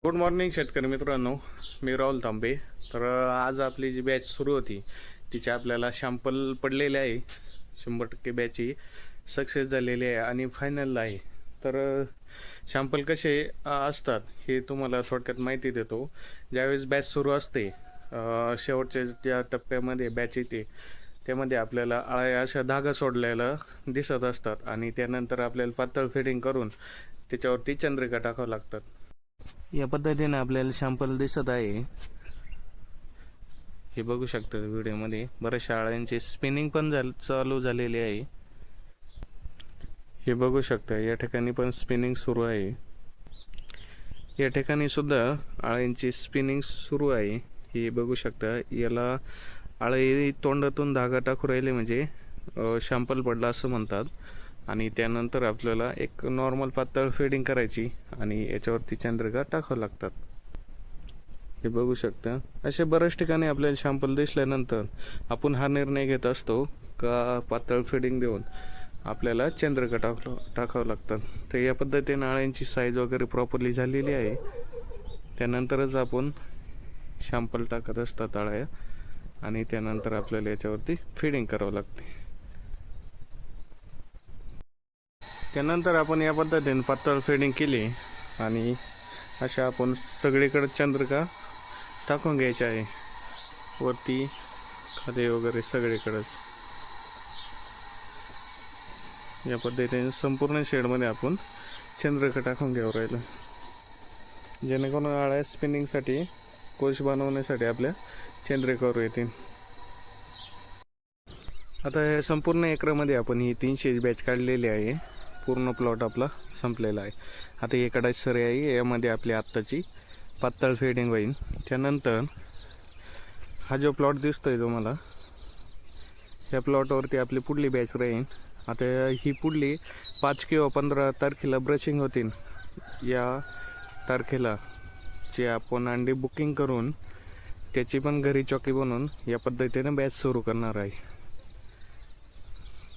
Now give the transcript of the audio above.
Good morning शेतकरी मित्रांनो, मी राहुल तांबे. तर आज आपली जी बॅच सुरू होती तिचे आपल्याला सॅम्पल पडलेले आहे. 100% बॅच ही सक्सेस झालेली आहे आणि फायनलला आहे. तर सॅम्पल कसे असतात हे तुम्हाला थोडक्यात माहिती देतो. ज्यावेळेस बॅच सुरू असते शेवटच्या ज्या टप्प्यामध्ये बॅच येते त्यामध्ये आपल्याला अळ्या अशा धागा सोडलेला दिसत असतात आणि त्यानंतर आपल्याला पातळ फिडिंग करून त्याच्यावरती चंद्रिका टाकावं लागतात. या पद्धतीने आपल्याला सॅम्पल दिसत आहे. हे बघू शकता व्हिडिओमध्ये बऱ्याचशा अळ्यांची स्पिनिंग पण चालू झालेली आहे. हे बघू शकता या ठिकाणी पण स्पिनिंग सुरू आहे. या ठिकाणी सुद्धा अळ्यांची स्पिनिंग सुरू आहे. हे बघू शकता, याला अळे तोंडातून धागा टाकू राहिले म्हणजे सॅम्पल पडला असं म्हणतात. आणि त्यानंतर आपल्याला एक नॉर्मल पातळ फिडिंग करायची आणि याच्यावरती चंद्रिका टाकावं लागतात. हे बघू शकता, असे बऱ्याच ठिकाणी आपल्याला सॅम्पल दिसल्यानंतर आपण हा निर्णय घेत असतो का पातळ फिडिंग देऊन आपल्याला चंद्रिका टाकावं लागतात. तर या पद्धतीने अळ्यांची साईज वगैरे प्रॉपरली झालेली आहे. त्यानंतरच आपण सॅम्पल टाकत असतात अळ्या आणि त्यानंतर आपल्याला याच्यावरती फिडिंग करावं लागते. त्यानंतर आपण या पद्धतीने पातळ फिडिंग केली आणि अशा आपण सगळीकडे चंद्रिका टाकून घ्यायची आहे, वरती खाली वगैरे सगळीकडेच. या पद्धतीने संपूर्ण शेडमध्ये आपण चंद्रिका टाकून घ्यावं राहिलं, जेणेकरून अळ्या स्पिनिंगसाठी कोश बनवण्यासाठी आपल्या चंद्रिकावर येतील. आता या संपूर्ण एकरामध्ये आपण ही 300 बॅच काढलेली आहे. पूर्ण प्लॉट आपला संपलेला आहे. आता एकडा सरी आहे, यामध्ये आपली आत्ताची पातळ फिडिंग होईल. त्यानंतर हा जो प्लॉट दिसतोय तुम्हाला, या प्लॉटवरती आपली पुढली बॅच राहील. आता ही पुढली 5 किंवा 15 तारखेला ब्रशिंग होतील. या तारखेला जे आपण अंडी बुकिंग करून त्याची पण घरी चॉकी बनवून या पद्धतीने बॅच सुरू करणार आहे.